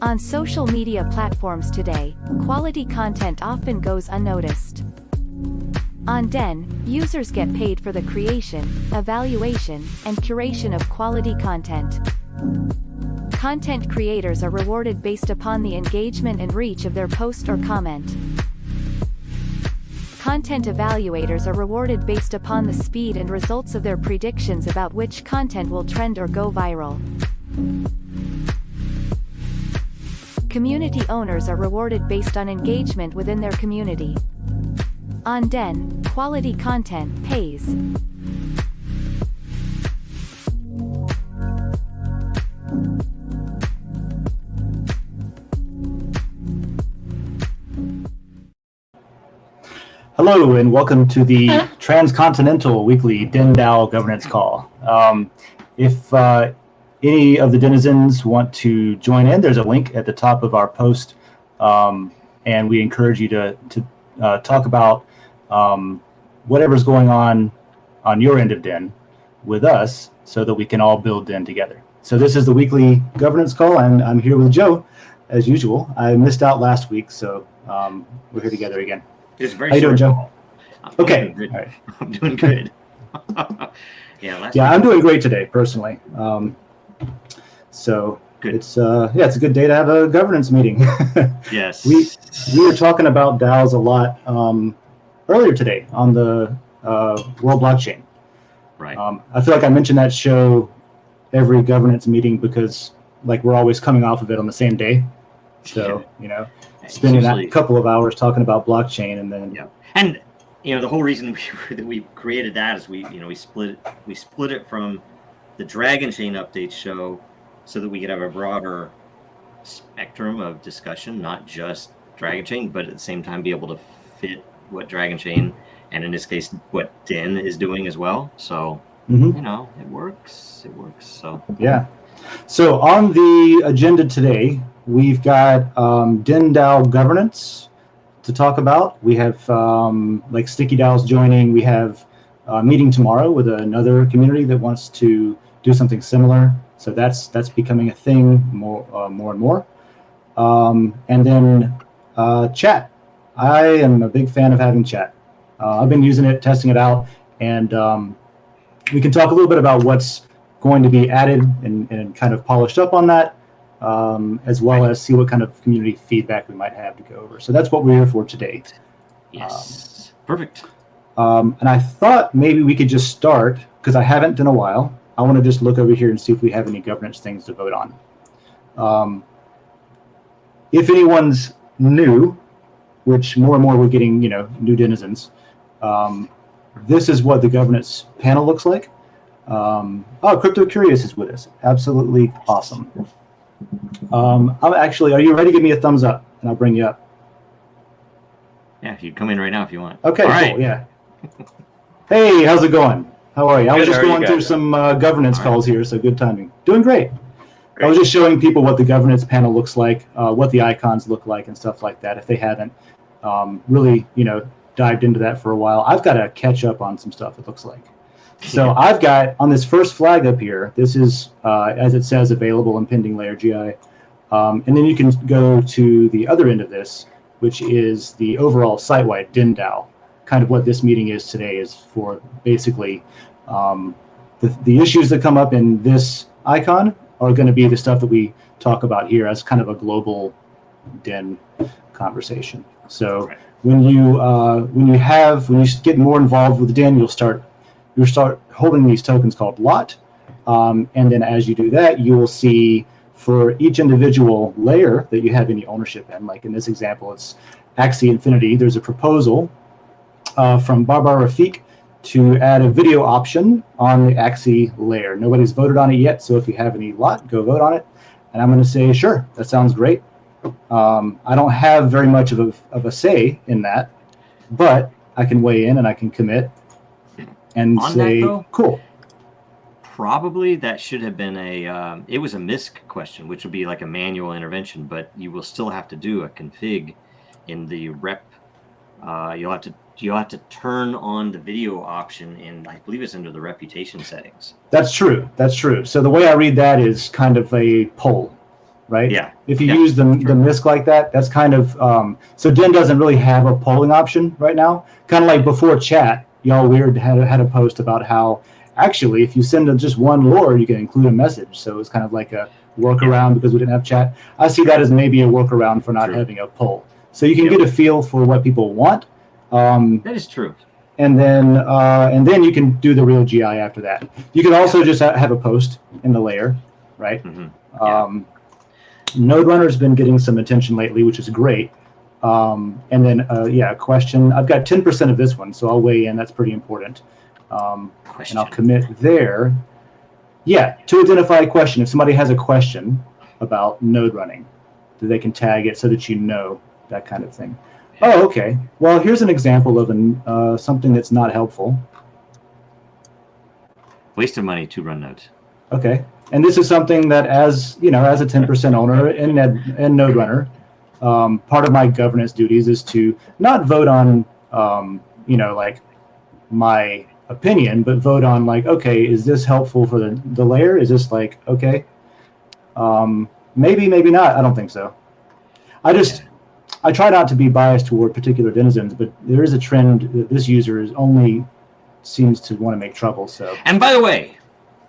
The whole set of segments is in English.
On social media platforms today, quality content often goes unnoticed. On Den, users get paid for the creation, evaluation, and curation of quality content. Content creators are rewarded based upon the engagement and reach of their post or comment. Content evaluators are rewarded based upon the speed and results of their predictions about which content will trend or go viral. Community owners are rewarded based on engagement within their community. On Den, quality content pays. Hello and welcome to the Transcontinental Weekly DENDAO Governance Call. If any of the denizens want to join in, there's a link at the top of our post, and we encourage you to talk about whatever's going on your end of Den with us so that we can all build Den together. So this is the weekly governance call, and I'm here with Joe, as usual. I missed out last week, so we're here together again. It's very How you doing, Joe? Okay. Doing all right. I'm doing good. I'm doing great today, personally. So good. It's it's a good day to have a governance meeting. Yes. We were talking about DAOs a lot earlier today on the World Blockchain. Right. I feel like I mention that show every governance meeting because we're always coming off of it on the same day. So spending that couple of hours talking about blockchain and then and the whole reason we created that is we split it from the Dragon Chain update show so that we could have a broader spectrum of discussion, not just Dragon Chain, but at the same time be able to fit what Dragon Chain and in this case what Den is doing as well. So it works. So So on the agenda today, we've got DENDAO governance to talk about. We have Sticky DAOs joining. We have a meeting tomorrow with another community that wants to do something similar. So that's becoming a thing more and more. And then chat. I am a big fan of having chat. I've been using it, testing it out, and we can talk a little bit about what's going to be added and kind of polished up on that, as well as see what kind of community feedback we might have to go over. So that's what we're here for today. Yes. Perfect. And I thought maybe we could just start, because I haven't in a while. I want to just look over here and see if we have any governance things to vote on. If anyone's new, which more and more we're getting, new denizens, this is what the governance panel looks like. Crypto Curious is with us. Absolutely awesome. Are you ready? Give me a thumbs up and I'll bring you up. Yeah, if you come in right now if you want. Okay, all cool, right. Yeah. Hey, how's it going? How are you? I was just going through some governance calls here, so good timing. Doing great. I was just showing people what the governance panel looks like, what the icons look like and stuff like that if they haven't really, dived into that for a while. I've got to catch up on some stuff, it looks like. So I've got on this first flag up here, this is, as it says, available in pending layer GI. And then you can go to the other end of this, which is the overall site-wide DENDAO. Kind of what this meeting is today is for basically the issues that come up in this icon are going to be the stuff that we talk about here as kind of a global Den conversation. So when you get more involved with Den, you'll start holding these tokens called lot, and then as you do that, you will see for each individual layer that you have any ownership in. Like in this example, it's Axie Infinity. There's a proposal from Barbara Rafik to add a video option on the Axie layer. Nobody's voted on it yet, so if you have any lot, go vote on it. And I'm going to say, sure, that sounds great. I don't have very much of a say in that, but I can weigh in and I can commit and on say, that, though, cool. Probably that should have been it was a MISC question, which would be like a manual intervention, but you will still have to do a config in the rep. You'll have to turn on the video option in, I believe it's under the reputation settings. That's true. So the way I read that is kind of a poll. right? Yeah. If you use the MISC like that, that's kind of so Den doesn't really have a polling option right now. Kind of like before chat, y'all weird had a post about how actually if you send just one lore, you can include a message. So it's kind of like a workaround because we didn't have chat. I see that as maybe a workaround for not having a poll. So you can get a feel for what people want. That is true. And then you can do the real GI after that. You can also just have a post in the layer, right? Mm-hmm. Node Runner's been getting some attention lately, which is great. And then a question. I've got 10% of this one, so I'll weigh in. That's pretty important. And I'll commit there. Yeah, to identify a question. If somebody has a question about node running, they can tag it so that you know that kind of thing. Oh, okay. Well, here's an example of something that's not helpful. Waste of money to run nodes. Okay, and this is something that, as you know, as a 10% owner in Node Runner, part of my governance duties is to not vote on, like my opinion, but vote on like, okay, is this helpful for the layer? Is this like okay? Maybe not. I don't think so. I try not to be biased toward particular denizens, but there is a trend that this user only seems to want to make trouble. So. And by the way,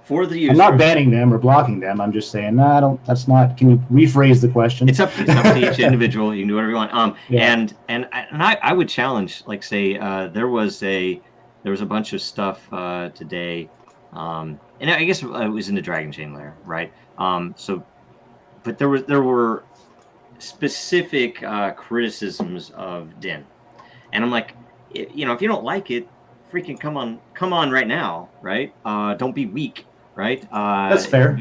for the users, I'm not banning them or blocking them. I'm just saying, I don't. That's not. Can you rephrase the question? It's up to each individual. You can do whatever you want. And I would challenge, like, say, there was a bunch of stuff today, and I guess it was in the Dragon Chain layer, right? But there were specific criticisms of Den, and I'm like, if you don't like it, freaking come on right now, right? Don't be weak, right? That's fair.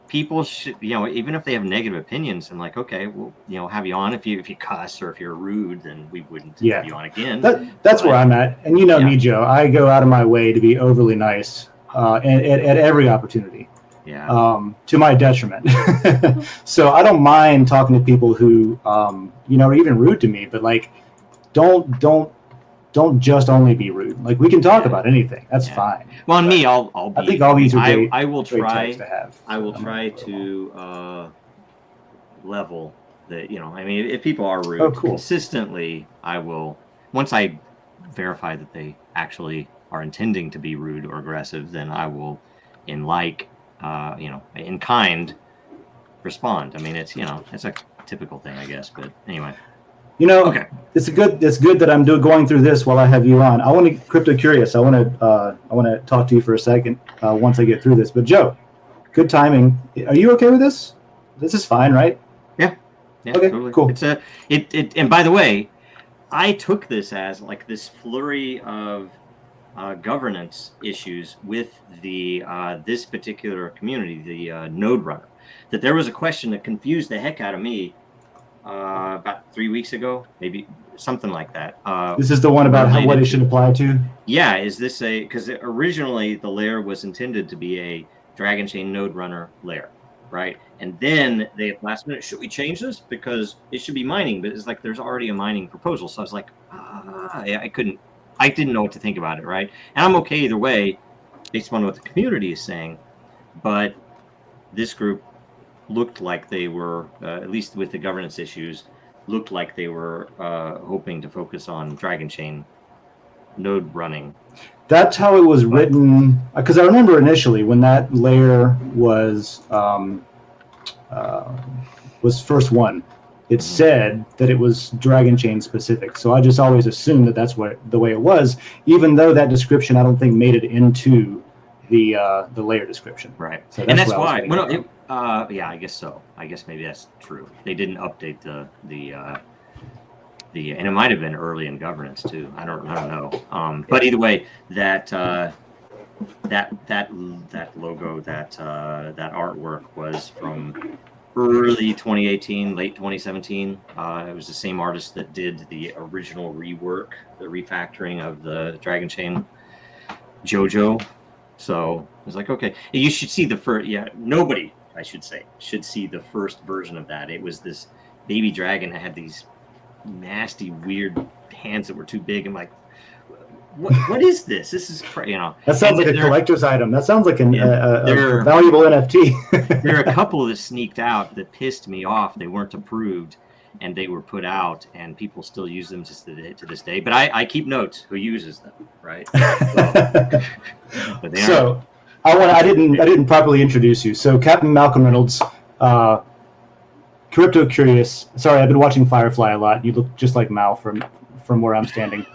People should, even if they have negative opinions, and like, okay, we'll have you on. If you cuss or if you're rude, then we wouldn't have you on again. That's where I'm at, and me, Joe. I go out of my way to be overly nice at every opportunity. To my detriment. So I don't mind talking to people who, are even rude to me, but like, don't just only be rude. Like, we can talk about anything. That's fine. Well, on me, I'll be. I think all these are great. I will try to have. I will try to level the. If people are rude consistently, I will. Once I verify that they actually are intending to be rude or aggressive, then I will, in kind, respond. It's a typical thing, I guess. But anyway. Okay. It's good that I'm going through this while I have you on. I want to crypto curious. I want to talk to you for a second once I get through this. But Joe, good timing. Are you okay with this? This is fine, right? Yeah. Okay. Totally. Cool. It's and by the way, I took this as like this flurry of governance issues with the this particular community, the Node Runner, that there was a question that confused the heck out of me. About 3 weeks ago, maybe something like that. This is the one about what it should apply to? Yeah, is this because originally the layer was intended to be a Dragon Chain Node Runner layer, right? And then they at the last minute, should we change this? Because it should be mining, but it's like there's already a mining proposal. So I was like, I didn't know what to think about it, right? And I'm okay either way, based on what the community is saying. But this group looked like they were, at least with the governance issues, looked like they were hoping to focus on Dragon Chain node running. That's how it was written, because I remember initially when that layer was first one, it said that it was Dragon Chain specific. So I just always assumed that that's the way it was, even though that description I don't think made it into the layer description. Right. So that's why. Yeah, I guess so. I guess maybe that's true. They didn't update the and it might have been early in governance too. I don't know. But either way, that logo, that artwork was from early 2018, late 2017. It was the same artist that did the original rework, the refactoring of the Dragon Chain JoJo. So I was like, okay, you should see the first. Yeah, nobody, I should say, should see the first version of that. It was this baby dragon that had these nasty, weird hands that were too big. I'm like, what is this? This is That sounds like a collector's item. That sounds like a valuable NFT. There are a couple that sneaked out that pissed me off. They weren't approved, and they were put out, and people still use them just to this day. But I keep notes who uses them, right? So I didn't properly introduce you. So Captain Malcolm Reynolds, Crypto Curious. Sorry, I've been watching Firefly a lot. You look just like Mal from where I'm standing.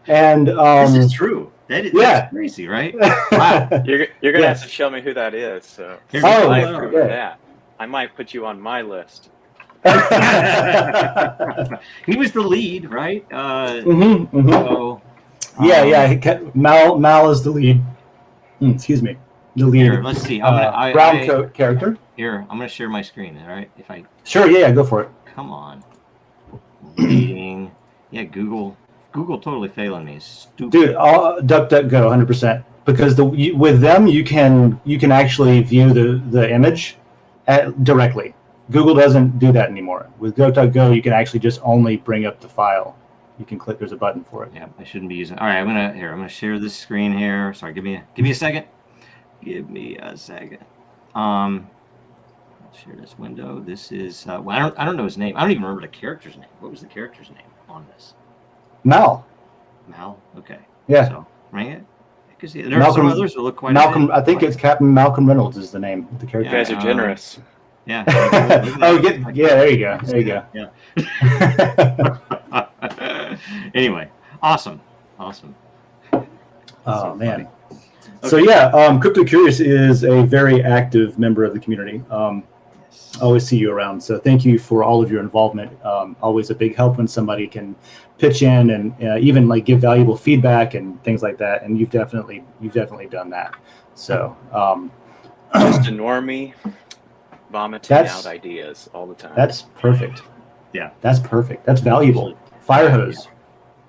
And this is true. That's crazy, right? Wow. You're gonna have to show me who that is. So that I might put you on my list. He was the lead, right? So, Mal is the lead. Excuse me, the lead. Here, let's see. Brown coat character. Here, I'm gonna share my screen. All right, Sure, yeah, go for it. Come on. Reading. Yeah, Google totally failing me. Stupid. Dude, DuckDuckGo 100%, because with them you can actually view the image directly. Google doesn't do that anymore. With DuckDuckGo, you can actually just only bring up the file. You can click. There's a button for it. Yeah, I shouldn't be using. All right, I'm gonna share this screen here. Sorry, give me a second. Give me a second. I'll share this window. This is I don't know his name. I don't even remember the character's name. What was the character's name on this? Mal. Okay. Yeah. So ring it. Because there are some others that look quite. Malcolm. I think it's Captain Malcolm Reynolds is the name of the character. You guys are generous. Yeah. There you go. There you go. Yeah. Anyway, awesome. Oh man. Okay. So yeah, Crypto Curious is a very active member of the community. I always see you around, so thank you for all of your involvement. Always a big help when somebody can pitch in and even like give valuable feedback and things like that. And you've definitely done that. So just a normie vomiting out ideas all the time. That's perfect. Yeah, that's perfect. That's valuable. Fire hose.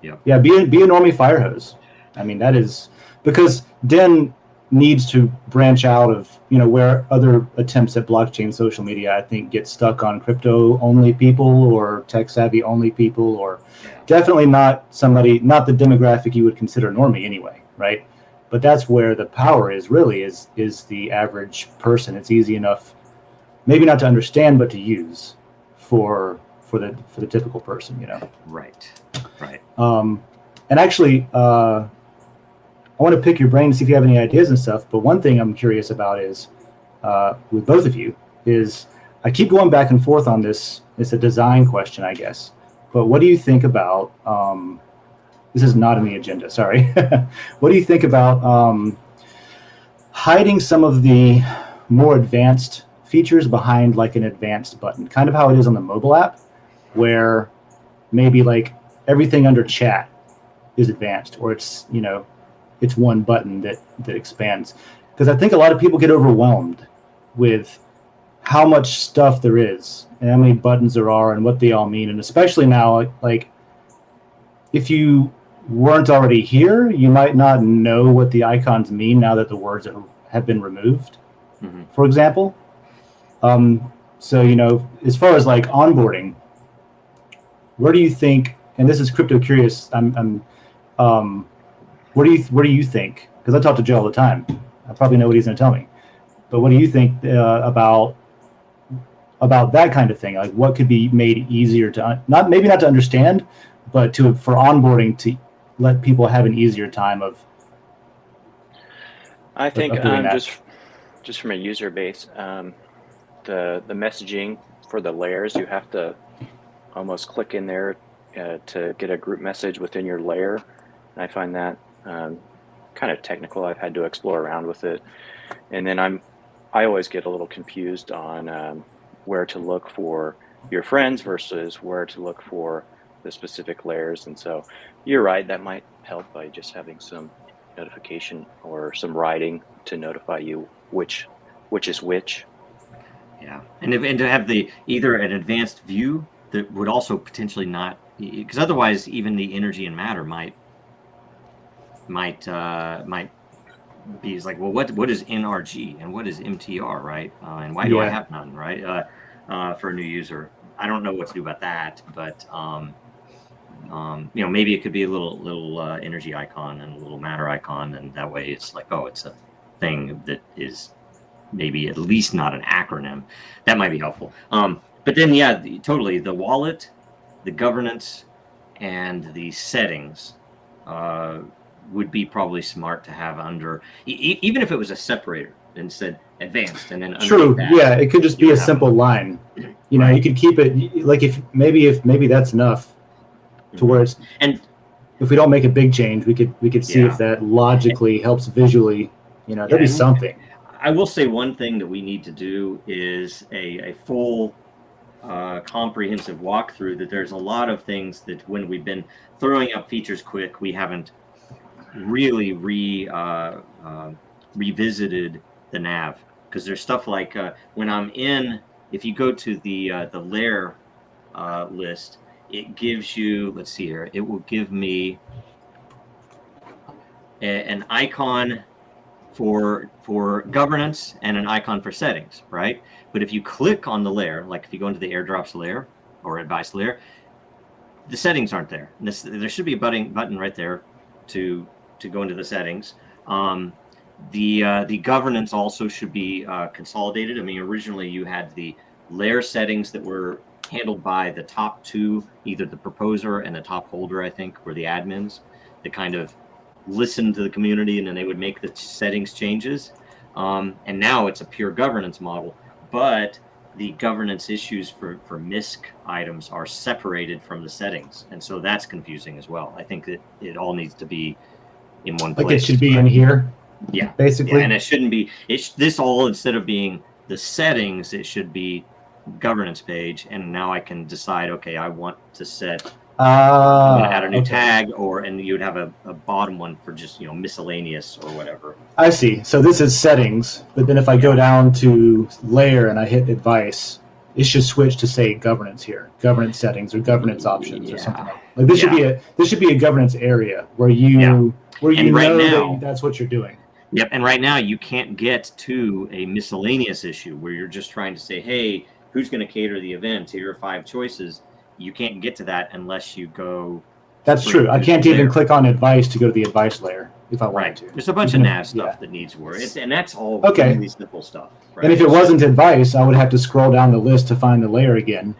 Yeah. Be a normie fire hose. I mean, that is because Den needs to branch out of where other attempts at blockchain social media I think get stuck on crypto only people or tech savvy only people, or definitely not the demographic you would consider normie anyway, right? But that's where the power is the average person. It's easy enough, maybe not to understand, but to use for the typical person, Right. And actually, I want to pick your brain to see if you have any ideas and stuff. But one thing I'm curious about is, with both of you, is I keep going back and forth on this. It's a design question, I guess. But what do you think about? This is not in the agenda. Sorry. What do you think about hiding some of the more advanced features behind like an advanced button, kind of how it is on the mobile app, where maybe like everything under chat is advanced, or it's it's one button that expands. Because I think a lot of people get overwhelmed with how much stuff there is and how many buttons there are and what they all mean. And especially now, like if you weren't already here, you might not know what the icons mean now that the words have been removed, for example. So, as far as like onboarding, where do you think, and this is Crypto Curious, where do you think? Because I talk to Joe all the time. I probably know what he's going to tell me. But what do you think about that kind of thing? Like, what could be made easier to maybe not to understand, but for onboarding to let people have an easier time of. I think just from a user base, the messaging for the layers, you have to almost click in there to get a group message within your layer. And I find that kind of technical. I've had to explore around with it, and then I always get a little confused on where to look for your friends versus where to look for the specific layers. And so you're right, that might help by just having some notification or some writing to notify you which is which. Yeah, and to have either an advanced view that would also potentially not, because otherwise even the energy and matter might be like, well, what is NRG and what is MTR, right? And why do I have none, right? For a new user, I don't know what to do about that, but Maybe it could be a little energy icon and a little matter icon, and that way it's like, oh, it's a thing that is maybe at least not an acronym. That might be helpful. But then, totally, the wallet, the governance, and the settings would be probably smart to have under, even if it was a separator and said advanced, and then true, that, it could just be a simple line. You could keep it like if maybe that's enough to where it's, and if we don't make a big change, we could see if that logically helps visually. That'd be something. I will say one thing that we need to do is a full comprehensive walkthrough. That there's a lot of things that when we've been throwing up features quick, we haven't really revisited the nav, because there's stuff like when I'm in, if you go to the layer list, it gives you, let's see here, it will give me an icon for governance and an icon for settings, right? But if you click on the layer, like if you go into the airdrops layer or advice layer, the settings aren't there. There should be a button right there to go into the settings. The governance also should be consolidated. I mean, originally you had the layer settings that were handled by the top two, either the proposer and the top holder, I think, were the admins that kind of listened to the community, and then they would make the settings changes. And now it's a pure governance model, but the governance issues for MISC items are separated from the settings. And so that's confusing as well. I think that it all needs to be in one place. Like it should be in here? Yeah. Basically. Yeah, and it shouldn't be, this all, instead of being the settings, it should be governance page. And now I can decide, okay, I want to set, I'm going to add a new tag, and you would have a bottom one for just, miscellaneous or whatever. I see. So this is settings, but then if I go down to layer and I hit advice, it should switch to say governance here, governance settings or governance options or something like this. Should be a governance area where you know that that's what you're doing. Yep. And right now you can't get to a miscellaneous issue where you're just trying to say, hey, who's going to cater the event? Here are 5 choices. You can't get to that unless you go. That's true. I can't even click on advice to go to the advice layer if I wanted to. There's a bunch of nav stuff that needs work, and that's all really simple stuff. Right? And if it wasn't advice, I would have to scroll down the list to find the layer again.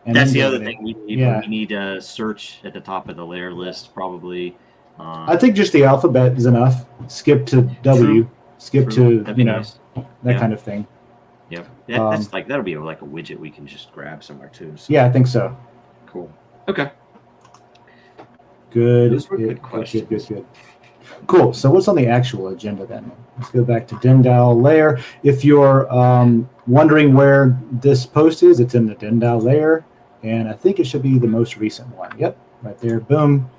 And that's the other thing we need. We need a search at the top of the layer list, probably. I think just the alphabet is enough. Skip to W. Skip to that kind of thing. Yep. That's like, that'll be like a widget we can just grab somewhere too. So. Yeah, I think so. Cool. Okay. Good. Those were good questions. Good. Cool. So what's on the actual agenda then? Let's go back to DENDAO layer. If you're wondering where this post is, it's in the DENDAO layer, and I think it should be the most recent one. Yep, right there. Boom.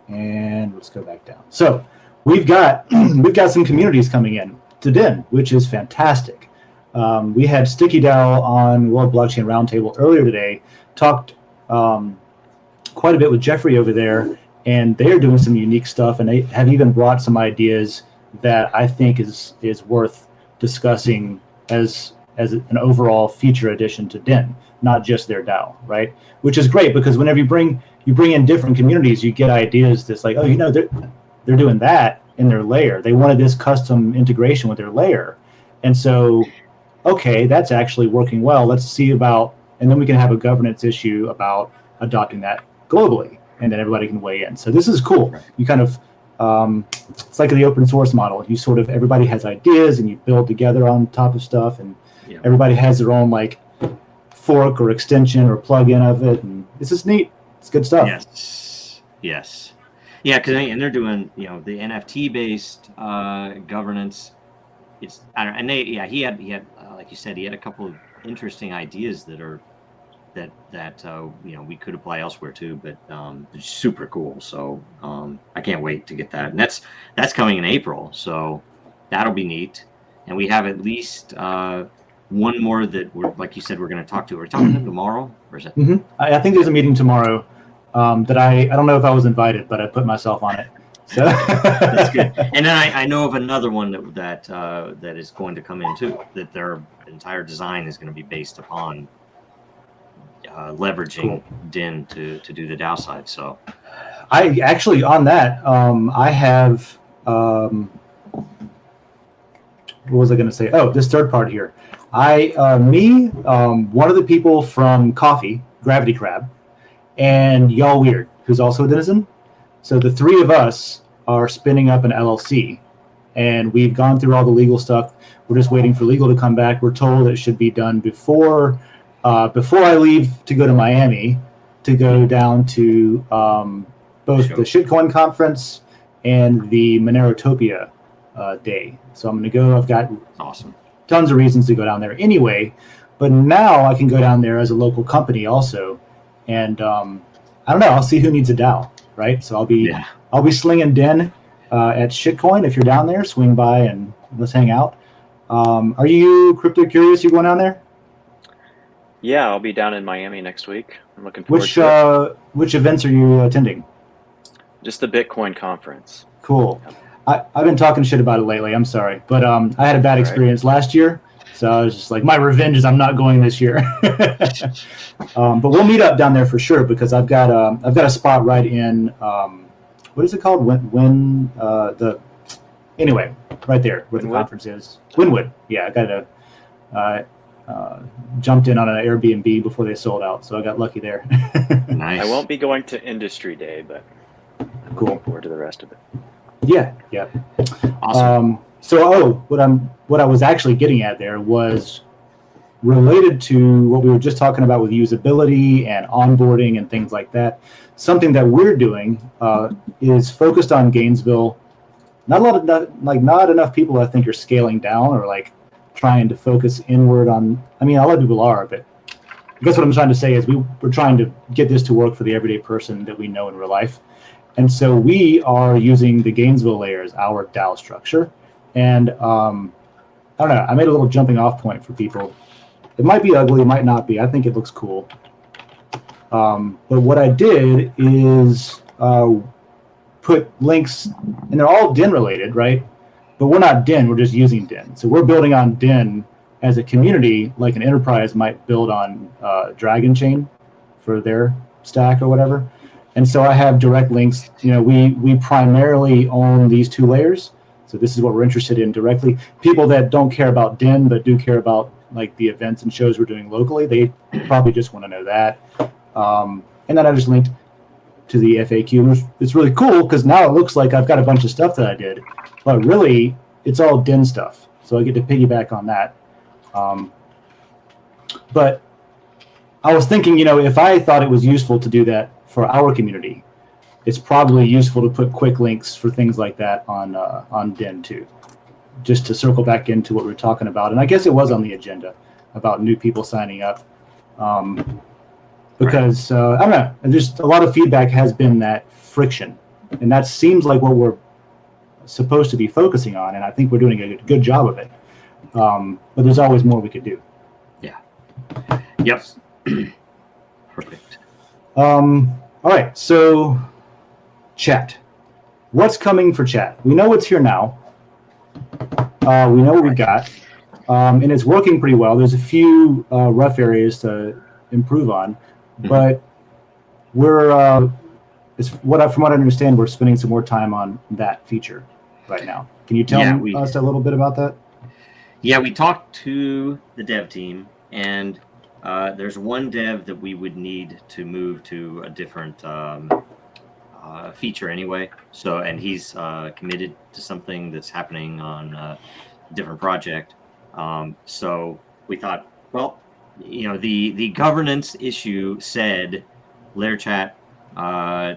And let's go back down. So we've got some communities coming in to Den, which is fantastic. We had Sticky DAO on World Blockchain Roundtable earlier today, talked quite a bit with Jeffrey over there, and they're doing some unique stuff, and they have even brought some ideas that I think is worth discussing as an overall feature addition to Den, not just their DAO, right? Which is great, because whenever you bring in different communities, you get ideas that's like, oh, they're doing that in their layer. They wanted this custom integration with their layer. And so, okay, that's actually working well. Let's see about, and then we can have a governance issue about adopting that globally, and then everybody can weigh in. So this is cool. You kind of, it's like the open source model. You sort of, everybody has ideas and you build together on top of stuff, and everybody has their own like fork or extension or plug-in of it. And this is neat. It's good stuff. Yes. Yeah, because they're doing, the NFT based governance. It's he had like you said, he had a couple of interesting ideas that we could apply elsewhere too, but it's super cool. So I can't wait to get that, and that's coming in April, so that'll be neat. And we have at least one more that we're, like you said, we're going to talk to. We're talking to them tomorrow, or is it? Mm-hmm. I think there's a meeting tomorrow that I don't know if I was invited, but I put myself on it. So that's good. And then I know of another one that is going to come in too. That their entire design is going to be based upon leveraging DIN to do the DAO side. So I actually, on that, I have, what was I going to say? Oh, this third part here. One of the people from Coffee, Gravity Crab, and Y'all Weird, who's also a denizen. So the three of us are spinning up an LLC, and we've gone through all the legal stuff. We're just waiting for legal to come back. We're told it should be done before I leave to go to Miami, to go down to both the Shitcoin conference and the Monerotopia day. So I'm going to go. I've got tons of reasons to go down there anyway, but now I can go down there as a local company also, and I don't know. I'll see who needs a DAO, right? So I'll be slinging Den at Shitcoin. If you're down there, swing by and let's hang out. Are you crypto curious? You going down there? Yeah, I'll be down in Miami next week. I'm looking forward to it. Which events are you attending? Just the Bitcoin conference. Cool. I've been talking shit about it lately. I'm sorry, but I had a bad experience last year, so I was just like, my revenge is I'm not going this year. But we'll meet up down there for sure, because I've got a spot right in what is it called? Anyway, right there where the conference is. Wynwood. Yeah, I got jumped in on an Airbnb before they sold out, so I got lucky there. Nice. I won't be going to Industry Day, but I'm looking forward to the rest of it. Yeah. Awesome. What I was actually getting at there was related to what we were just talking about with usability and onboarding and things like that. Something that we're doing is focused on Gainesville. Not enough people I think are scaling down or like trying to focus inward on. I mean, a lot of people are, but I guess what I'm trying to say is we're trying to get this to work for the everyday person that we know in real life. And so we are using the Gainesville layer as our DAO structure. And I don't know, I made a little jumping off point for people. It might be ugly, it might not be. I think it looks cool. But what I did is put links, and they're all DIN related, right? But we're not DIN, we're just using DIN. So we're building on DIN as a community, like an enterprise might build on Dragon Chain for their stack or whatever. And so I have direct links. You know, we primarily own these two layers. So this is what we're interested in directly. People that don't care about DIN but do care about like the events and shows we're doing locally, they probably just want to know that. And then I just linked to the FAQ. It's really cool because now it looks like I've got a bunch of stuff that I did, but really it's all DIN stuff. So I get to piggyback on that. But I was thinking, you know, if I thought it was useful to do that for our community, it's probably useful to put quick links for things like that on DIN too, just to circle back into what we were talking about. And I guess it was on the agenda about new people signing up, because I don't know, just a lot of feedback has been that friction, and that seems like what we're supposed to be focusing on, and I think we're doing a good job of it. But there's always more we could do. Yeah. Yep. Perfect. All right, so chat. What's coming for chat? We know what's here now. We know what we got, and it's working pretty well. There's a few rough areas to improve on, but we're from what I understand, we're spending some more time on that feature right now. Can you tell us a little bit about that? Yeah, we talked to the dev team, and there's one dev that we would need to move to a different feature anyway. So, and he's committed to something that's happening on a different project. So we thought, well, you know, the governance issue said layer chat,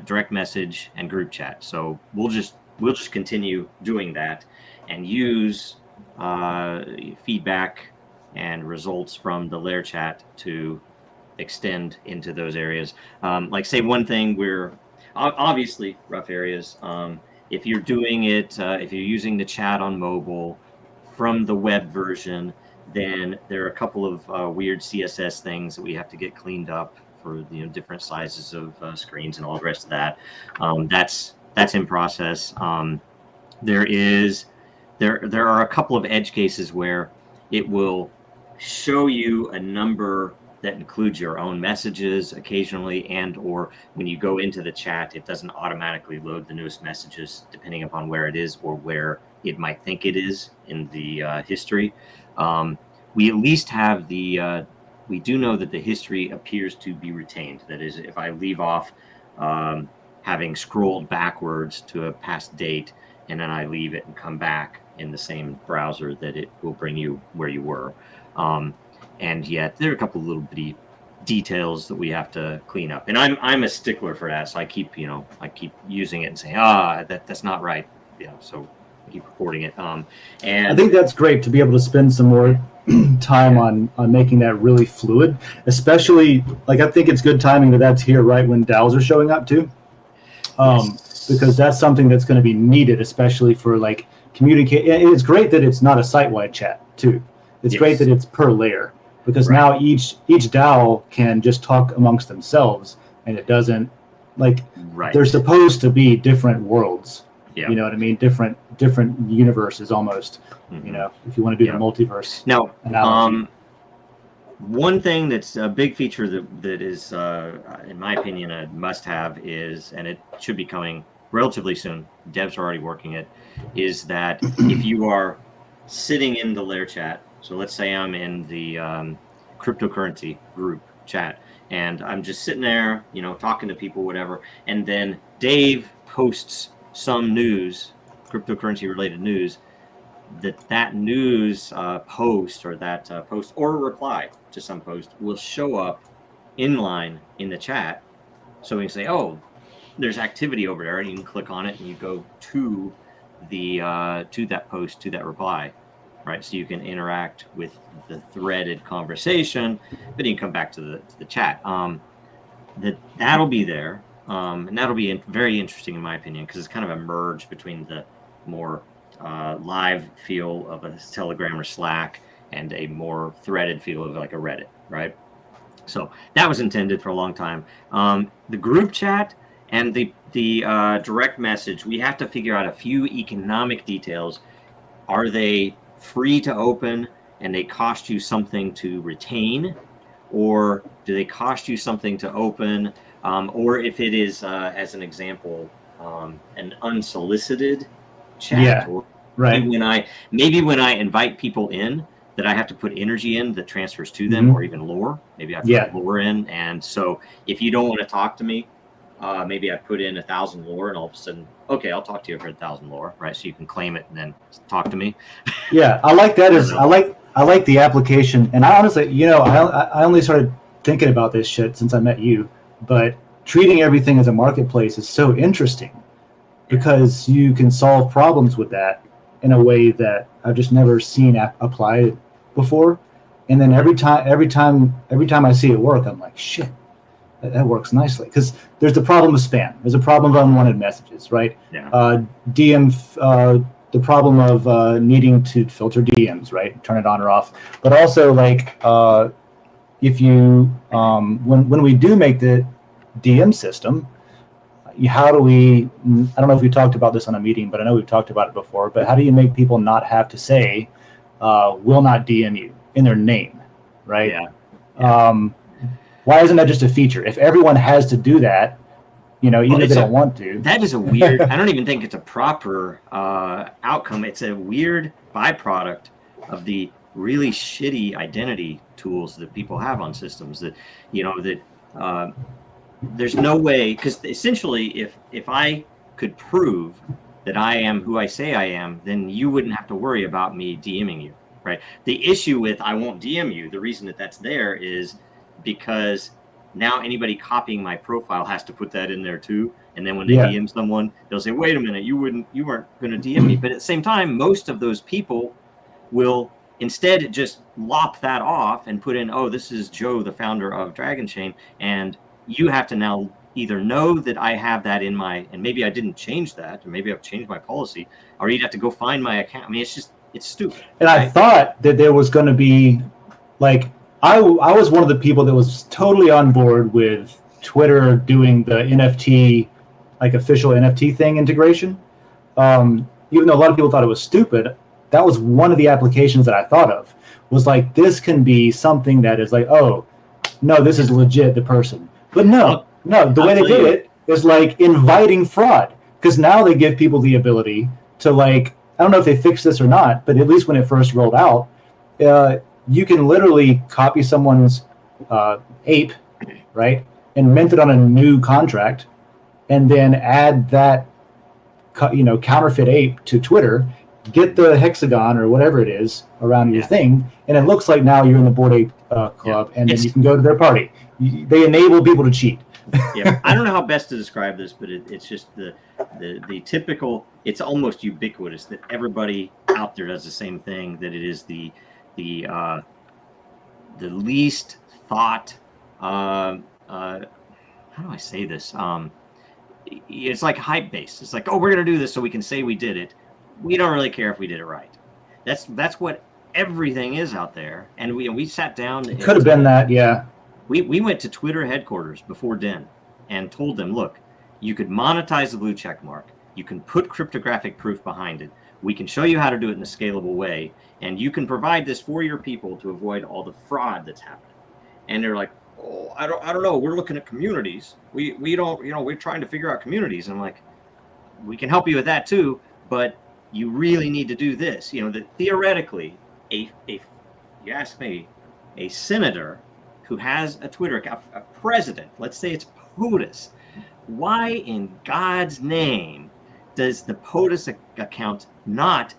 direct message, and group chat. So we'll just continue doing that and use feedback and results from the layer chat to extend into those areas. Like say one thing, we're obviously rough areas. If you're doing it, if you're using the chat on mobile from the web version, then there are a couple of weird CSS things that we have to get cleaned up for different sizes of screens and all the rest of that. That's in process. There are a couple of edge cases where it will show you a number that includes your own messages occasionally, and or when you go into the chat, it doesn't automatically load the newest messages depending upon where it is or where it might think it is in the history. We at least have the, we do know that the history appears to be retained. That is, if I leave off having scrolled backwards to a past date, and then I leave it and come back in the same browser, that it will bring you where you were. And yet there are a couple of little bitty details that we have to clean up. And I'm a stickler for that, so I keep using it and saying, that's not right. So I keep recording it. And I think that's great to be able to spend some more time on making that really fluid, especially I think it's good timing that's here right when DAOs are showing up too. Because that's something that's going to be needed, especially for communicate. It's great that it's not a site-wide chat too. It's great that it's per layer, because now each DAO can just talk amongst themselves, and it doesn't they're supposed to be different worlds. Yeah. You know what I mean? Different universes almost. Mm-hmm. If you want to do the multiverse. Now, one thing that's a big feature that is, in my opinion, a must-have is, and it should be coming relatively soon, devs are already working it, is that if you are sitting in the layer chat, so let's say I'm in the cryptocurrency group chat, and I'm just sitting there, talking to people, whatever, and then Dave posts some news, cryptocurrency related news, that news post or that post or a reply to some post will show up inline in the chat, so we can say, oh, there's activity over there, and you can click on it and you go to the to that post, to that reply, right? So you can interact with the threaded conversation, but you can come back to the chat. That'll be there, and that'll be very interesting in my opinion, because it's kind of a merge between the more live feel of a Telegram or Slack and a more threaded feel of a Reddit, right? So that was intended for a long time. The group chat and the direct message, we have to figure out a few economic details. Are they free to open and they cost you something to retain, or do they cost you something to open? Or if it is, as an example, an unsolicited chat, or maybe when I invite people in, that I have to put energy in that transfers to them, or even lore. Maybe I put lore in, and so if you don't want to talk to me, maybe I put in 1,000 lore, and all of a sudden, okay, I'll talk to you for 1,000 lore, right? So you can claim it and then talk to me. Yeah, I like that. I like the application, and I honestly, I only started thinking about this shit since I met you, but treating everything as a marketplace is so interesting, because you can solve problems with that in a way that I've just never seen applied before. And then every time I see it work, I'm like, shit, that works nicely. Because there's the problem of spam. There's a problem of unwanted messages, right? Yeah. The problem of needing to filter DMs, right? Turn it on or off. But also, if you, when we do make the DM system, how do we, I don't know if we talked about this on a meeting, but I know we've talked about it before, but how do you make people not have to say, will not DM you in their name, right? Yeah. Why isn't that just a feature? If everyone has to do that, even if they don't want to. That is a weird, I don't even think it's a proper outcome. It's a weird byproduct of the really shitty identity tools that people have on systems that, there's no way, because essentially if I could prove that I am who I say I am, then you wouldn't have to worry about me DMing you, right? The issue with I won't DM you, the reason that that's there is because now anybody copying my profile has to put that in there too. And then when they DM someone, they'll say, wait a minute, you weren't going to DM me. But at the same time, most of those people will instead just lop that off and put in, oh, this is Joe, the founder of Dragon Chain, and you have to now either know that I have that in my, and maybe I didn't change that, or maybe I've changed my policy, or you'd have to go find my account. I mean, it's stupid. And right? I thought that there was going to be, I was one of the people that was totally on board with Twitter doing the NFT, official NFT thing integration. Even though a lot of people thought it was stupid, that was one of the applications that I thought of, was this can be something that is no, this is legit, the person. But no, the way they did it is like inviting fraud, because now they give people the ability to, like, I don't know if they fixed this or not, but at least when it first rolled out, you can literally copy someone's ape, right, and mint it on a new contract, and then add that counterfeit ape to Twitter, get the hexagon or whatever it is around your thing, and it looks like now you're in the Bored Ape Club, and then you can go to their party. They enable people to cheat. Yeah, I don't know how best to describe this, but it's just the typical. It's almost ubiquitous that everybody out there does the same thing. That it is the least thought. How do I say this? It's like hype based. It's like, oh, we're gonna do this so we can say we did it. We don't really care if we did it right. That's what everything is out there. And we sat down. It could have been that, yeah. We went to Twitter headquarters before Den and told them, look, you could monetize the blue check mark. You can put cryptographic proof behind it. We can show you how to do it in a scalable way. And you can provide this for your people to avoid all the fraud that's happening. And they're like, oh, I don't know. We're looking at communities. We don't, we're trying to figure out communities. And I'm like, we can help you with that too, but you really need to do this. That theoretically, you ask me, a senator who has a Twitter account, a president, let's say it's POTUS, why in God's name does the POTUS account not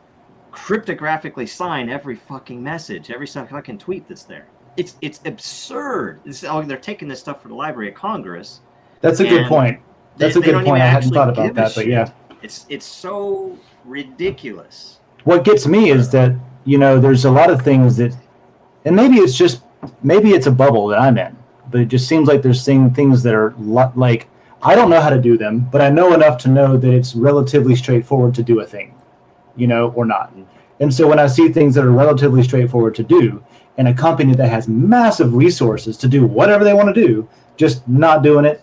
cryptographically sign every fucking message, every fucking tweet that's there? It's absurd. They're taking this stuff for the Library of Congress. That's a good point. That's a good point. I hadn't thought about that, but yeah. It's so ridiculous. What gets me is that, there's a lot of things that, and maybe it's a bubble that I'm in, but it just seems like there's things that are like, I don't know how to do them, but I know enough to know that it's relatively straightforward to do a thing, or not. And so when I see things that are relatively straightforward to do, and a company that has massive resources to do whatever they want to do, just not doing it,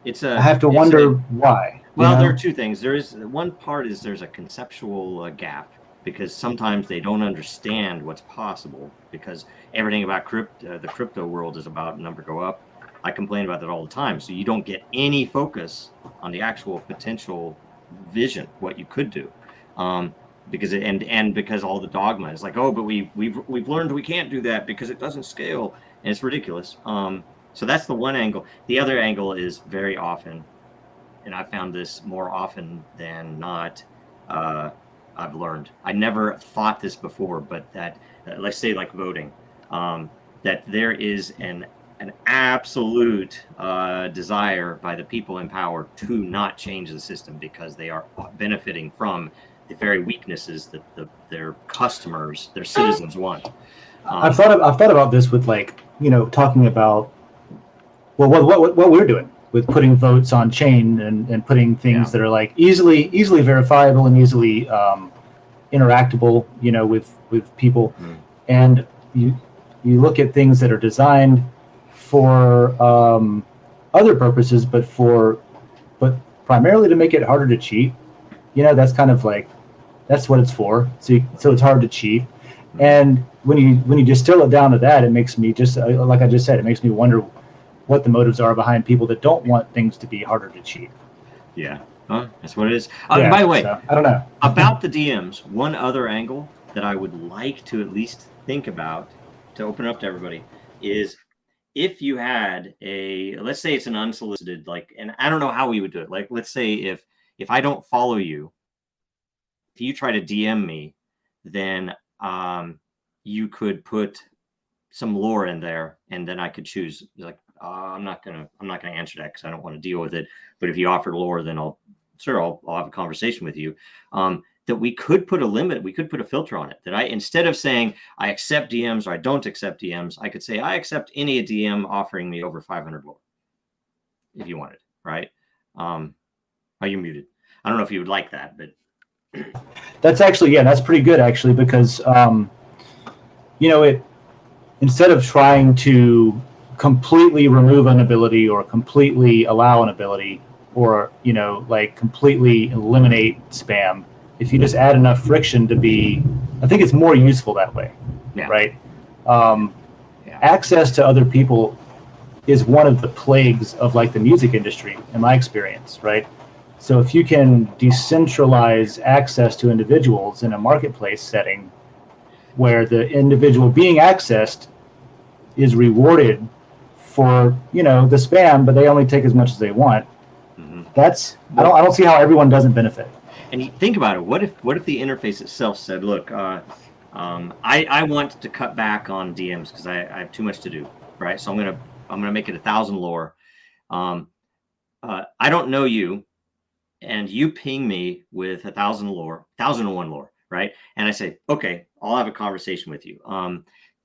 I have to wonder why. Well, there are two things. There's a conceptual gap, because sometimes they don't understand what's possible, because everything about the crypto world is about number go up. I complain about that all the time. So you don't get any focus on the actual potential vision, what you could do. Because all the dogma is like, oh, but we've learned we can't do that because it doesn't scale, and it's ridiculous. So that's the one angle. The other angle is very often, and I found this more often than not, I've learned. I never thought this before, but that let's say like voting, that there is an absolute desire by the people in power to not change the system because they are benefiting from the very weaknesses that their customers, their citizens want. I've thought about this with, like, talking about what we're doing with putting votes on chain and putting things that are like easily verifiable and easily interactable, with people. And you look at things that are designed for other purposes, but primarily to make it harder to cheat. That's kind of like, that's what it's for. So it's hard to cheat. And when you distill it down to that, it makes me just, like I just said, it makes me wonder what the motives are behind people that don't want things to be harder to cheat. Yeah, that's what it is. By the way, so, I don't know. About the DMs, one other angle that I would like to at least think about to open up to everybody is, if you had let's say it's an unsolicited, like, and I don't know how we would do it. Like, let's say if I don't follow you, if you try to DM me, then you could put some lore in there, and then I could choose, like, I'm not gonna answer that because I don't want to deal with it. But if you offer lore, then I'll have a conversation with you. That we could put a limit, we could put a filter on it. That instead of saying I accept DMs or I don't accept DMs, I could say I accept any DM offering me over 500 lore, if you wanted, right? Are you muted? I don't know if you would like that, but that's actually, that's pretty good actually, because instead of trying to completely remove an ability or completely allow an ability, or like completely eliminate spam, if you just add enough friction I think it's more useful that way. Yeah. Right. access to other people is one of the plagues of like the music industry, in my experience, right? So if you can decentralize access to individuals in a marketplace setting where the individual being accessed is rewarded for, you know, the spam, but they only take as much as they want. That's I don't see how everyone doesn't benefit. And you think about it. What if the interface itself said, "Look, I want to cut back on DMs because I have too much to do, right? So I'm gonna make it 1,000 lore. I don't know you, and you ping me with 1,000 lore, 1,001 lore, right? And I say, okay, I'll have a conversation with you.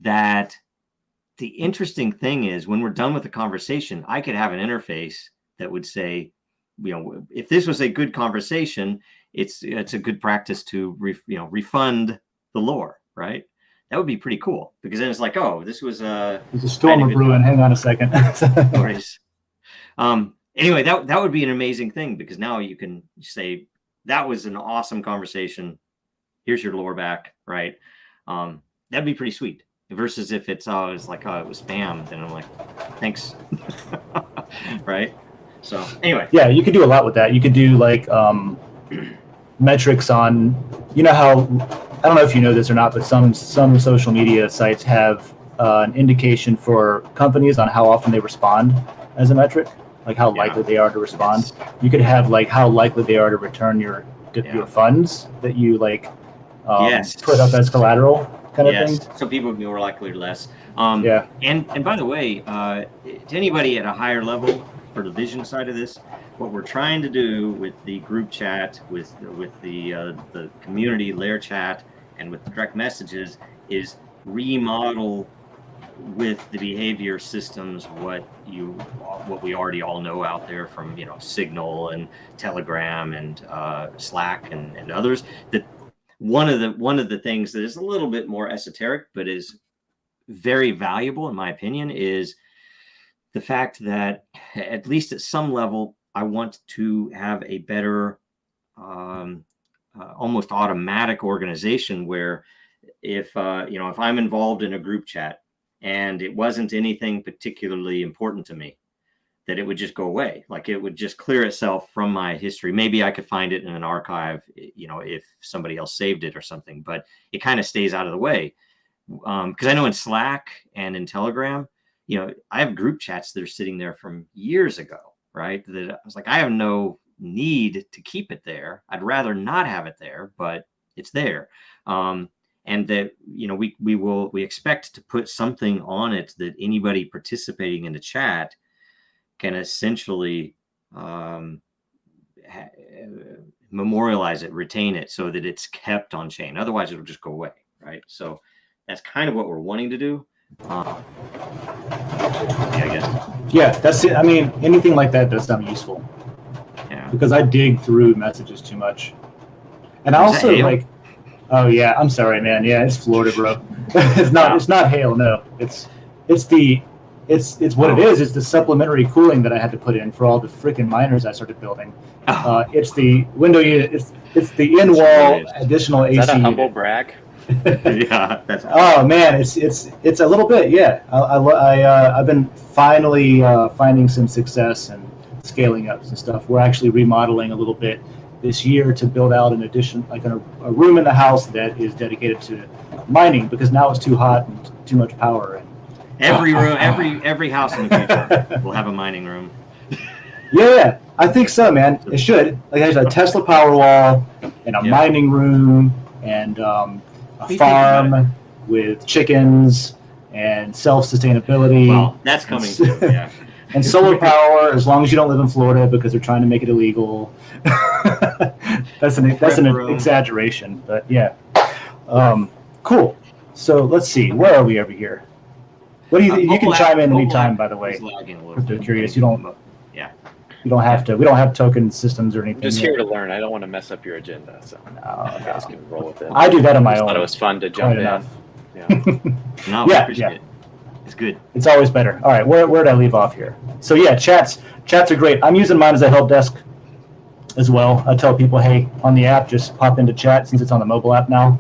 That the interesting thing is when we're done with the conversation, I could have an interface that would say, you know, if this was a good conversation, it's a good practice to refund the lore, right? That would be pretty cool because then it's like, oh, this was there's a storm brewing. Hang on a second. Anyway, that would be an amazing thing because now you can say that was an awesome conversation. Here's your lore back, right? That'd be pretty sweet. Versus if it's like, oh, it was spam, then I'm like, thanks, right? So anyway, yeah, you could do a lot with that. You could do like metrics on, you know how, I don't know if you know this or not, but some social media sites have an indication for companies on how often they respond as a metric, like how likely they are to respond. You could have like how likely they are to return your funds that you like put up as collateral kind of thing. So people would be more likely or less. And by the way, to anybody at a higher level for the vision side of this, what we're trying to do with the group chat, with the community layer chat, and with the direct messages is remodel with the behavior systems what we already all know out there from, you know, Signal and Telegram and Slack and others. That one of the things that is a little bit more esoteric but is very valuable in my opinion is the fact that at least at some level I want to have a better almost automatic organization where if I'm involved in a group chat and it wasn't anything particularly important to me, that it would just go away. Like it would just clear itself from my history. Maybe I could find it in an archive, you know, if somebody else saved it or something, but it kind of stays out of the way. Because I know in Slack and in Telegram, you know, I have group chats that are sitting there from years ago, right? That I was like, I have no need to keep it there. I'd rather not have it there, but it's there. And that, you know, we expect to put something on it that anybody participating in the chat can essentially memorialize it, retain it, so that it's kept on chain. Otherwise, it'll just go away, right? So that's kind of what we're wanting to do. I guess. Yeah, that's it. I mean, anything like that does sound useful. Yeah. Because I dig through messages too much, and I also like. Oh yeah, I'm sorry, man. Yeah, it's Florida, bro. It's not. It's not hail. No, it's what it is. It's the supplementary cooling that I had to put in for all the freaking miners I started building. It's the window unit. It's the in-wall additional AC. Is that a humble unit. brag? Yeah. That's oh man, it's a little bit. Yeah, I've been finally finding some success and scaling up some stuff. We're actually remodeling a little bit this year to build out an addition, like a room in the house that is dedicated to mining, because now it's too hot and too much power. And every room, every house in the future will have a mining room. Yeah, I think so, man. It should. Like there's a Tesla Powerwall and a mining room and a farm with chickens and self-sustainability. Well, that's coming too. Yeah. And solar power, as long as you don't live in Florida, because they're trying to make it illegal. That's an exaggeration, but yeah. Cool. So let's see. Where are we over here? What do you think? You can chime in anytime, by the way. If they're curious, you don't. Yeah. You don't have to. We don't have token systems or anything. I'm just here to learn. I don't want to mess up your agenda, so you guys can roll with it. I do that on my own. Thought it was fun to jump in. Yeah. No, we appreciate it. It's good. It's always better. All right, where did I leave off here? So yeah, chats are great. I'm using mine as a help desk as well. I tell people, hey, on the app, just pop into chat since it's on the mobile app now.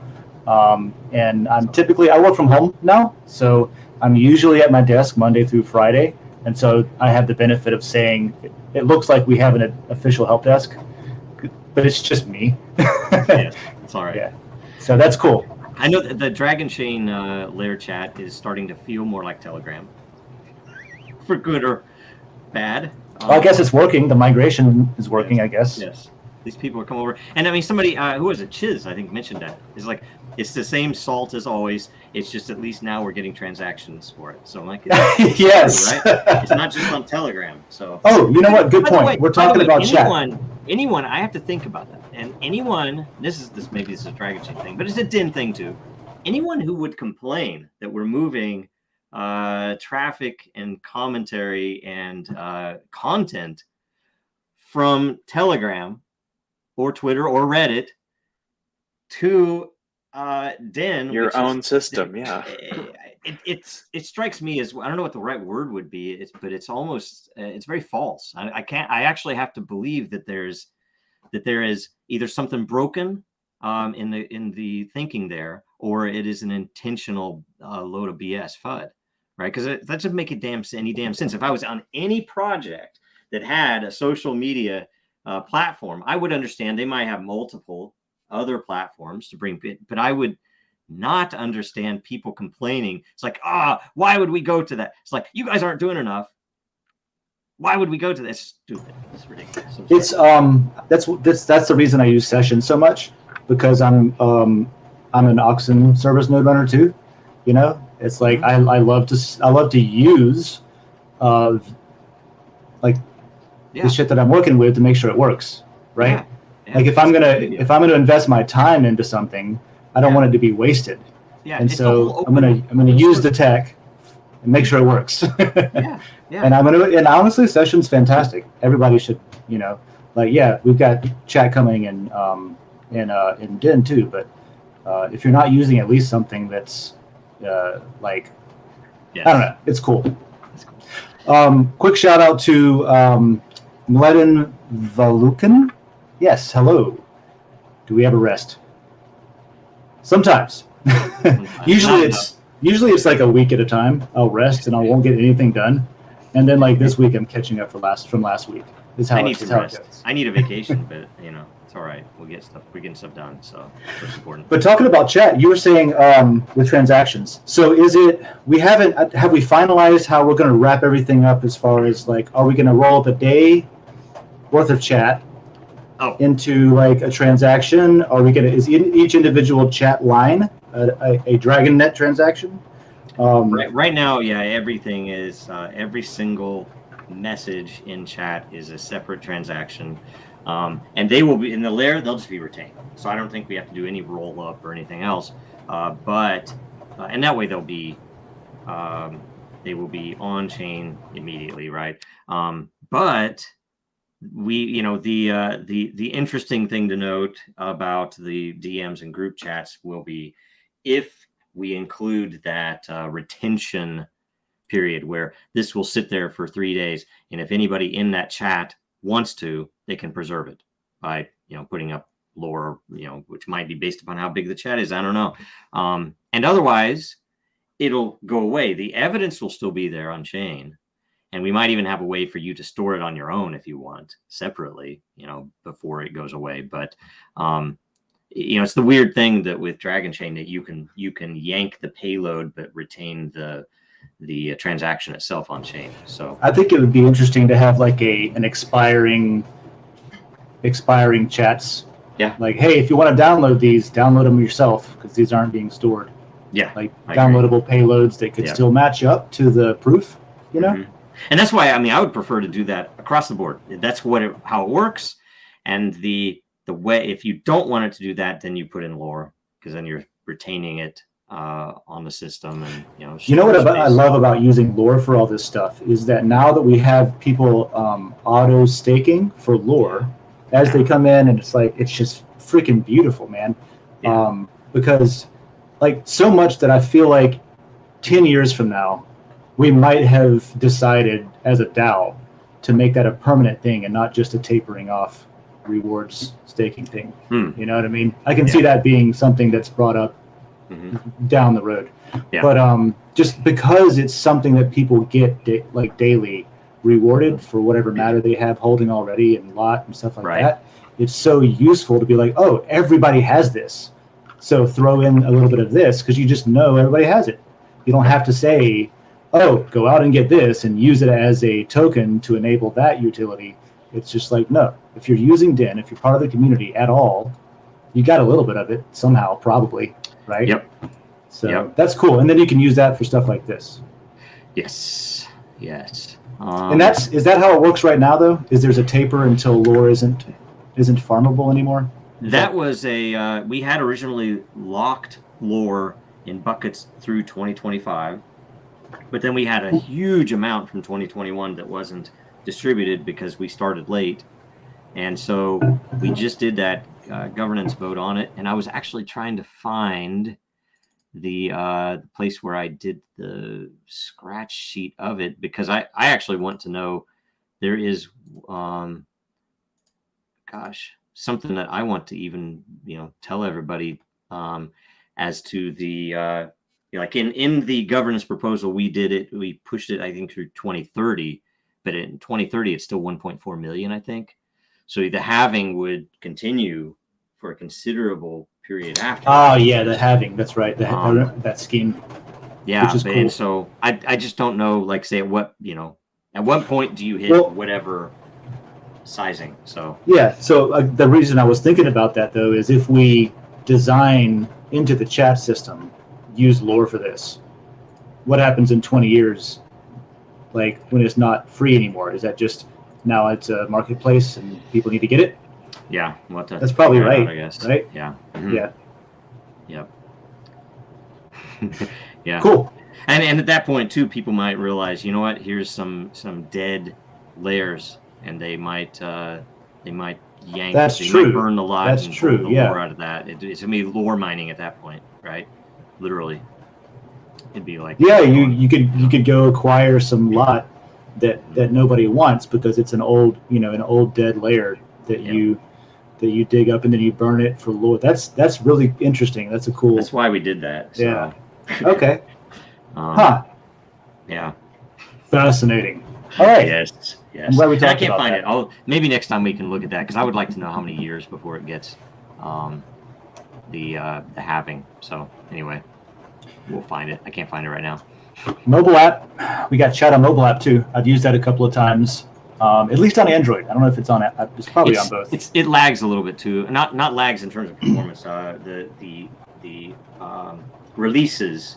And I work from home now, so I'm usually at my desk Monday through Friday. And so I have the benefit of saying, it looks like we have an official help desk, but it's just me. Yeah, it's all right. Yeah. So that's cool. I know that the Dragon Chain layer chat is starting to feel more like Telegram, for good or bad. Well, I guess it's working. The migration is working, yes, I guess. Yes. These people are coming over. And I mean, somebody, who was it? Chiz, I think, mentioned that. It's like, it's the same salt as always. It's just at least now we're getting transactions for it. So I'm like, yes. True, right? It's not just on Telegram. So. Oh, you know what? Good point. We're talking about chat. Anyone, I have to think about that. And anyone, maybe this is a Dragon Chain thing, but it's a Den thing too. Anyone who would complain that we're moving traffic and commentary and content from Telegram or Twitter or Reddit to Den, your own system. Yeah, it strikes me as, I don't know what the right word would be, but it's almost it's very false. I actually have to believe that there is either something broken in the thinking there, or it is an intentional load of BS FUD, right? Because that doesn't make any damn sense. If I was on any project that had a social media platform, I would understand they might have multiple other platforms to bring, but I would not understand people complaining. It's like, why would we go to that? It's like, you guys aren't doing enough. Why would we go to this? Stupid. It's ridiculous. It's that's the reason I use Session so much, because I'm an Oxen service node runner too. You know, it's like I love to use the shit that I'm working with to make sure it works, right? Yeah. Like if I'm gonna invest my time into something, I don't want it to be wasted. Yeah. And so I'm gonna use the tech and make sure it works. Yeah. And and honestly, Session's fantastic. Everybody should, we've got chat coming in Den too, but if you're not using at least something that's I don't know, it's cool. Quick shout out to Mladen Valukin. Yes, hello. Do we ever rest? Sometimes. Usually it's like a week at a time. I'll rest and I won't get anything done. And then like this week I'm catching up from last week. I need some rest. I need a vacation, but it's all right. We're getting stuff done, so that's important. But talking about chat, you were saying with transactions. So have we finalized how we're going to wrap everything up as far as like, are we going to roll up a day worth of chat into like a transaction? Are we going to, is each individual chat line a DragonNet transaction? Right now, everything is every single message in chat is a separate transaction. And they will be in the layer, they'll just be retained. So I don't think we have to do any roll up or anything else. But and that way they will be on chain immediately, right? But we, the interesting thing to note about the DMs and group chats will be if we include that retention period where this will sit there for 3 days, and if anybody in that chat wants to, they can preserve it by putting up lore, which might be based upon how big the chat is. I don't know. And otherwise, it'll go away. The evidence will still be there on chain, and we might even have a way for you to store it on your own if you want separately, before it goes away. But it's the weird thing that with Dragon Chain that you can yank the payload but retain the transaction itself on chain. So I think it would be interesting to have like an expiring chats. Yeah. Like, hey, if you want to download these, download them yourself because these aren't being stored. Yeah. Like downloadable payloads that could still match up to the proof, Mm-hmm. And that's why I would prefer to do that across the board. That's how it works. And the way, if you don't want it to do that, then you put in lore because then you're retaining it on the system. And what I love about using lore for all this stuff is that now that we have people auto staking for lore as they come in, and it's just freaking beautiful, man. Because like so much that I feel like 10 years from now we might have decided as a DAO to make that a permanent thing and not just a tapering off rewards staking thing. You know what I mean? I can see that being something that's brought up down the road. Yeah. But just because it's something that people get daily rewarded for whatever matter they have holding already and lot and stuff like that, it's so useful to be like, oh, everybody has this, so throw in a little bit of this, because you just know everybody has it. You don't have to say, oh, go out and get this and use it as a token to enable that utility. It's just like, no, if you're using Den, if you're part of the community at all, you got a little bit of it somehow, probably, right? Yep. So that's cool. And then you can use that for stuff like this. Yes. And is that how it works right now, though? Is there's a taper until lore isn't farmable anymore? That was we had originally locked lore in buckets through 2025, but then we had a huge amount from 2021 that wasn't distributed because we started late. And so we just did that governance vote on it. And I was actually trying to find the place where I did the scratch sheet of it, because I actually want to know, there is something that I want to even tell everybody as to the like in the governance proposal we pushed it, I think, through 2030, but in 2030 it's still 1.4 million, I think. So the halving would continue for a considerable period after. Oh yeah, the halving. That's right. That scheme. Yeah, which is cool. And so I just don't know, like, say at what point do you hit whatever sizing? So yeah. So the reason I was thinking about that, though, is if we design into the chat system, use lore for this, what happens in 20 years, like when it's not free anymore? Is that just now it's a marketplace and people need to get it? Yeah, that's probably right. I guess. Right? Yeah. Yeah. Yep. Yeah. Cool. And at that point too, people might realize, you know what? Here's some dead layers, and they might yank. That's they true. Might burn the lot. That's and true. Pull the lore out of that. It's gonna be lore mining at that point, right? Literally. It'd be like you could go acquire some lot that nobody wants because it's an old dead layer that you dig up and then you burn it for lore. That's really interesting. That's a cool. That's why we did that. So. Yeah. Okay. Yeah. Fascinating. All right. Yes. I'm glad we talked I can't about find that. it. Maybe next time we can look at that, because I would like to know how many years before it gets the halving. So anyway, we'll find it. I can't find it right now. Mobile app. We got chat on mobile app too. I've used that a couple of times. At least on Android. I don't know if it's on. It's probably on both. It lags a little bit too. Not lags in terms of performance. The releases.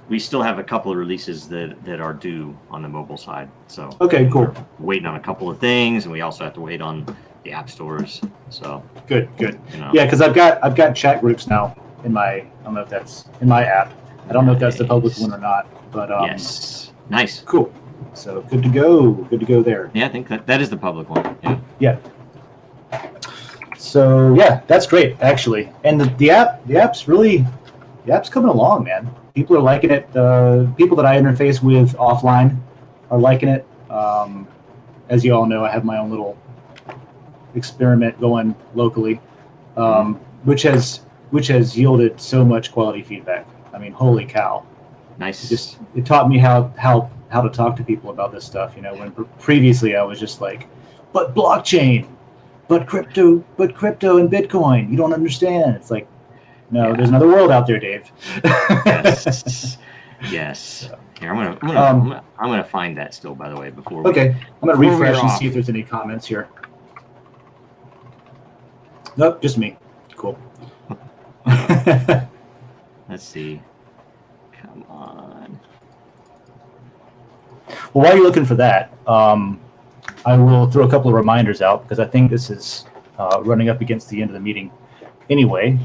We still have a couple of releases that are due on the mobile side. So okay, cool. We're waiting on a couple of things, and we also have to wait on the app stores. So good. Yeah, because I've got chat groups now in my. I don't know if that's in my app. I don't know if that's the public one or not. But yes, nice, cool. So good to go there. Yeah, I think that is the public one. Yeah. So yeah, that's great actually. And the app's coming along, man. People are liking it. People that I interface with offline are liking it. As you all know, I have my own little experiment going locally, which has yielded so much quality feedback. I mean, holy cow! Nice. It taught me how to talk to people about this stuff. When previously I was just like, but blockchain, but crypto and Bitcoin. You don't understand. It's like, no, there's another world out there, Dave. Yes. So. Here, I'm gonna find that still, by the way, before. Okay, I'm gonna refresh and see if there's any comments here. Nope, just me. Cool. Let's see. Come on. Well, while you're looking for that, I will throw a couple of reminders out because I think this is running up against the end of the meeting. Anyway,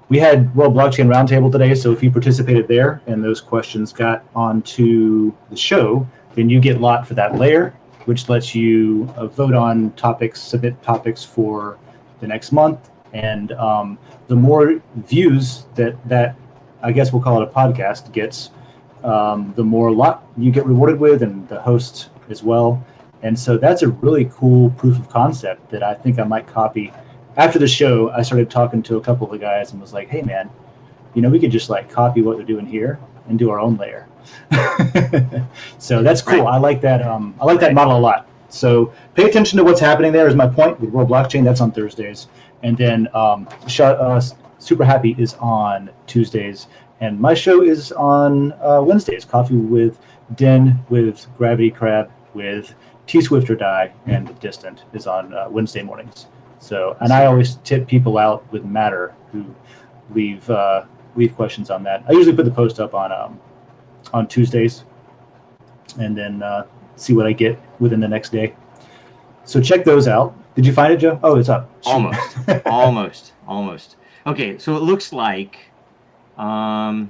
we had World Blockchain Roundtable today, so if you participated there and those questions got onto the show, then you get lot for that layer, which lets you vote on topics, submit topics for the next month, and the more views that I guess we'll call it a podcast gets, the more lot you get rewarded with, and the host as well. And so that's a really cool proof of concept that I think I might copy. After the show, I started talking to a couple of the guys and was like, hey, man, we could just like copy what they're doing here and do our own layer. So that's cool. Right. I like that. I like that model a lot. So pay attention to what's happening there is my point with World Blockchain. That's on Thursdays. And then Super Happy is on Tuesdays. And my show is on Wednesdays. Coffee with Den, with Gravity Crab, with T Swift or Die, and The Distant is on Wednesday mornings. So, and I always tip people out with Matter who leave questions on that. I usually put the post up on Tuesdays, and then see what I get within the next day. So check those out. Did you find it, Joe? Oh, it's up. Almost. Okay, so it looks like, okay,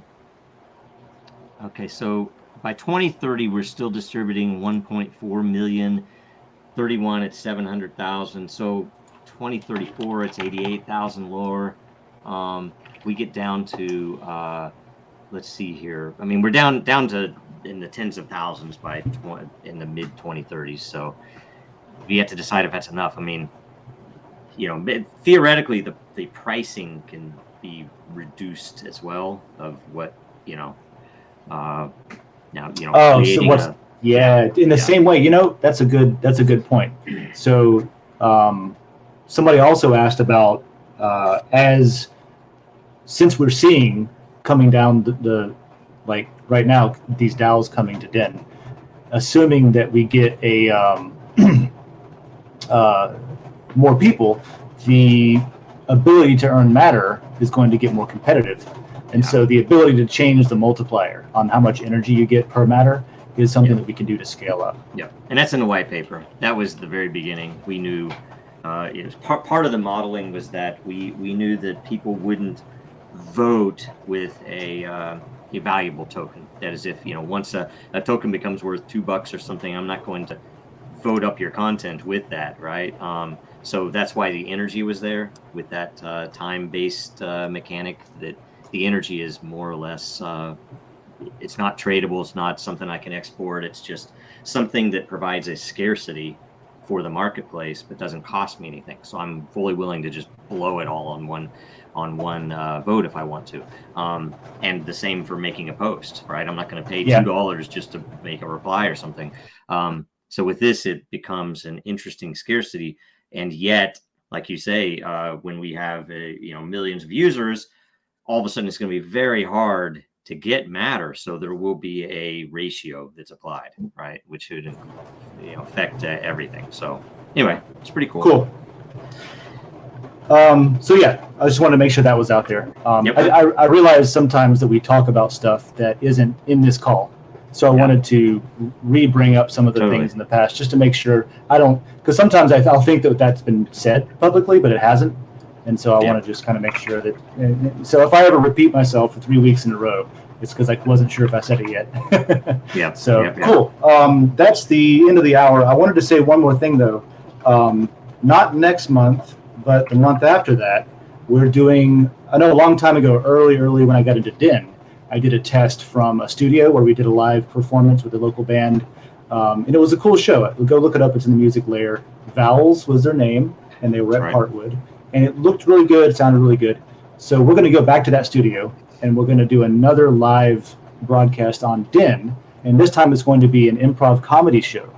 so by 2030, we're still distributing 1.4 million, 31 at 700,000. So 2034, it's 88,000 lower. We get down to, let's see here. I mean, we're down to in the tens of thousands in the mid 2030s. So we have to decide if that's enough. I mean, theoretically, the pricing can be reduced as well of what, now, Oh, so what's, in the same way, that's a good point. So somebody also asked about since we're seeing coming down the like right now, these DAOs coming to Den, assuming that we get a more people, the ability to earn Matter is going to get more competitive. And so the ability to change the multiplier on how much energy you get per Matter is something that we can do to scale up. Yeah, and that's in the white paper. That was the very beginning. We knew it was part of the modeling was that we knew that people wouldn't vote with a valuable token. That is, if once a token becomes worth $2 or something, I'm not going to vote up your content with that, right? So that's why the energy was there with that time-based mechanic. That the energy is more or less, it's not tradable. It's not something I can export. It's just something that provides a scarcity for the marketplace, but doesn't cost me anything. So I'm fully willing to just blow it all on one vote if I want to. And the same for making a post, right? I'm not going to pay $2 just to make a reply or something. So with this, it becomes an interesting scarcity. And yet, like you say, when we have millions of users, all of a sudden it's going to be very hard to get Matter. So there will be a ratio that's applied, right? Which should affect everything. So anyway, it's pretty cool. Cool. So yeah, I just wanted to make sure that was out there. I realize sometimes that we talk about stuff that isn't in this call. So I wanted to bring up some of the things in the past just to make sure because sometimes I'll think that that's been said publicly, but it hasn't. And so I want to just kind of make sure that, so if I ever repeat myself for 3 weeks in a row, it's because I wasn't sure if I said it yet. Cool. That's the end of the hour. I wanted to say one more thing though. Not next month, but the month after that, we're doing, I know a long time ago, early when I got into Den, I did a test from a studio where we did a live performance with a local band. And it was a cool show. Go look it up. It's in the music layer. Vowels was their name, and they were at Heartwood. And it looked really good. It sounded really good. So we're going to go back to that studio, and we're going to do another live broadcast on Den. And this time it's going to be an improv comedy show.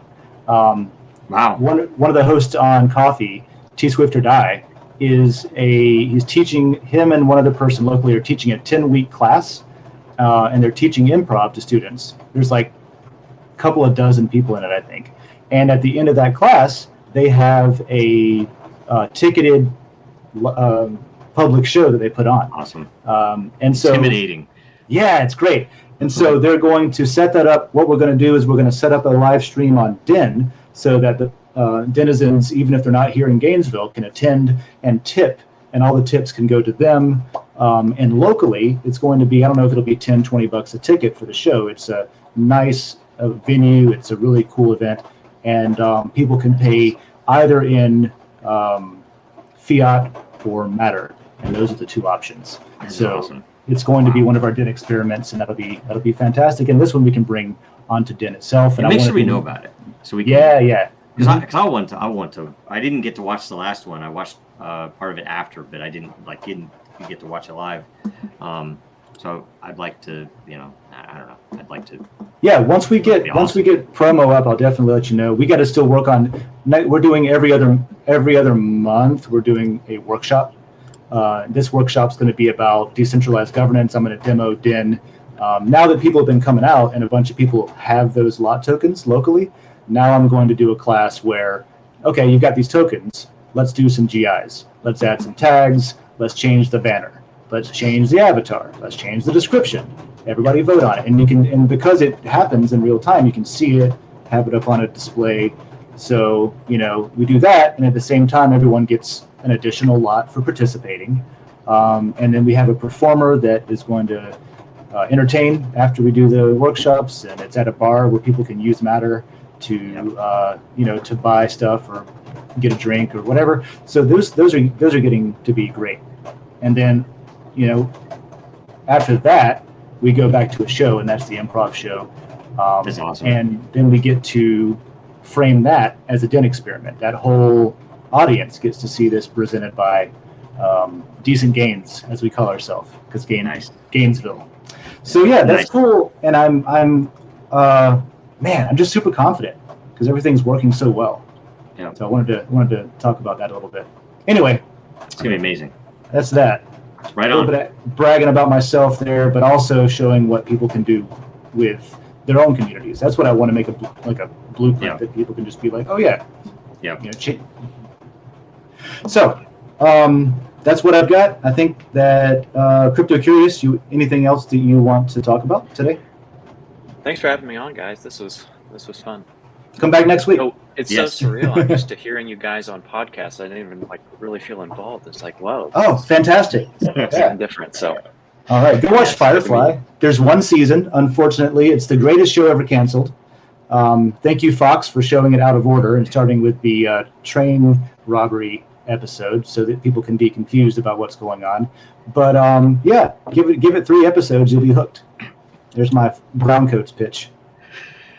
Wow. One of the hosts on Coffee, T Swift or Die, he's teaching, him and one other person locally are teaching a 10-week class. And they're teaching improv to students. There's like a couple of dozen people in it, I think. And at the end of that class, they have a ticketed public show that they put on. Awesome. And so intimidating. Yeah, it's great. And so they're going to set that up. What we're going to do is we're going to set up a live stream on Den so that the denizens, even if they're not here in Gainesville, can attend and tip. And all the tips can go to them. And locally, it's going to be, I don't know if it'll be $10, $20 a ticket for the show. It's a nice venue. It's a really cool event. And people can pay either in fiat or Matter. And those are the two options. That's so awesome. It's going to be one of our Den experiments, and that'll be fantastic. And this one we can bring onto Den itself. And make sure we know about it. So we can, yeah. Because I want to. I didn't get to watch the last one. I watched part of it after, but I didn't get to watch it live. So I'd like to, I don't know. I'd like to. Yeah, once we get promo up, I'll definitely let you know. We got to still work on. We're doing every other month. We're doing a workshop. This workshop's going to be about decentralized governance. I'm going to demo Den. Now that people have been coming out and a bunch of people have those lot tokens locally, now I'm going to do a class where, okay, you've got these tokens. Let's do some GIs. Let's add some tags. Let's change the banner. Let's change the avatar. Let's change the description. Everybody vote on it. And because it happens in real time, you can see it, have it up on a display. So, we do that. And at the same time, everyone gets an additional lot for participating. And then we have a performer that is going to entertain after we do the workshops. And it's at a bar where people can use matter to, to buy stuff or get a drink or whatever. So those are getting to be great. And then, after that, we go back to a show, and that's the improv show. That's awesome. And then we get to frame that as a Den experiment. That whole audience gets to see this presented by Decent Gains, as we call ourselves, because Gainesville. So yeah, that's cool. And I'm just super confident because everything's working so well. Yeah. So I wanted to talk about that a little bit. Anyway, it's gonna be amazing. That's that. Right on. A little bit of bragging about myself there, but also showing what people can do with their own communities. That's what I want to make a blueprint that people can just be like, oh yeah. So that's what I've got. I think that Crypto Curious, anything else that you want to talk about today? Thanks for having me on, guys. This was fun. Come back next week. It's so surreal. I'm used to hearing you guys on podcasts. I didn't even really feel involved. It's like, whoa. Oh, fantastic. It's something different. So, all right, go watch Firefly. There's one season. Unfortunately, it's the greatest show ever canceled. Thank you, Fox, for showing it out of order and starting with the train robbery episode so that people can be confused about what's going on. But give it 3 episodes, you'll be hooked. There's my Browncoats pitch.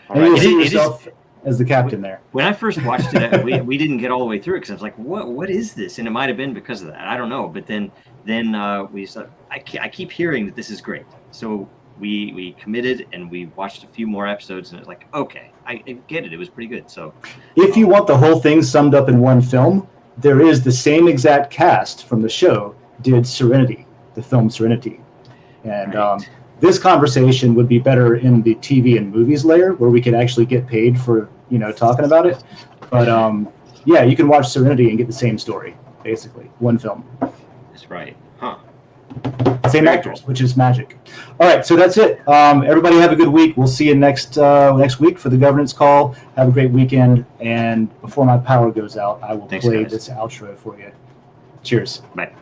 And you'll see yourself as the captain there. When I first watched it, we didn't get all the way through because I was like, what is this? And it might have been because of that. I don't know. But then we said, I keep hearing that this is great. So we committed and we watched a few more episodes and it's like, okay, I get it. It was pretty good. So if you want the whole thing summed up in one film, there is the same exact cast from the show did Serenity, the film Serenity. And this conversation would be better in the TV and movies layer where we could actually get paid for, talking about it. But you can watch Serenity and get the same story, basically. One film. That's right. Huh. Same actors, which is magic. All right, so that's it. Everybody have a good week. We'll see you next week for the governance call. Have a great weekend. And before my power goes out, I will play this outro for you. Cheers. Bye.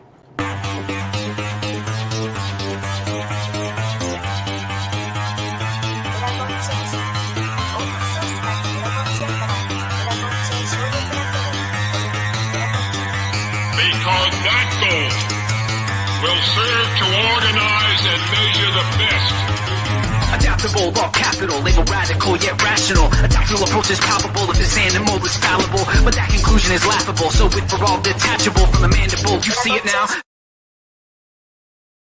Because that goal will serve to organize and measure the best. Adaptable, all capital, label radical yet rational. Adaptable approach is palpable if this animal is fallible. But that conclusion is laughable, so with for all detachable from the mandible, you see it now?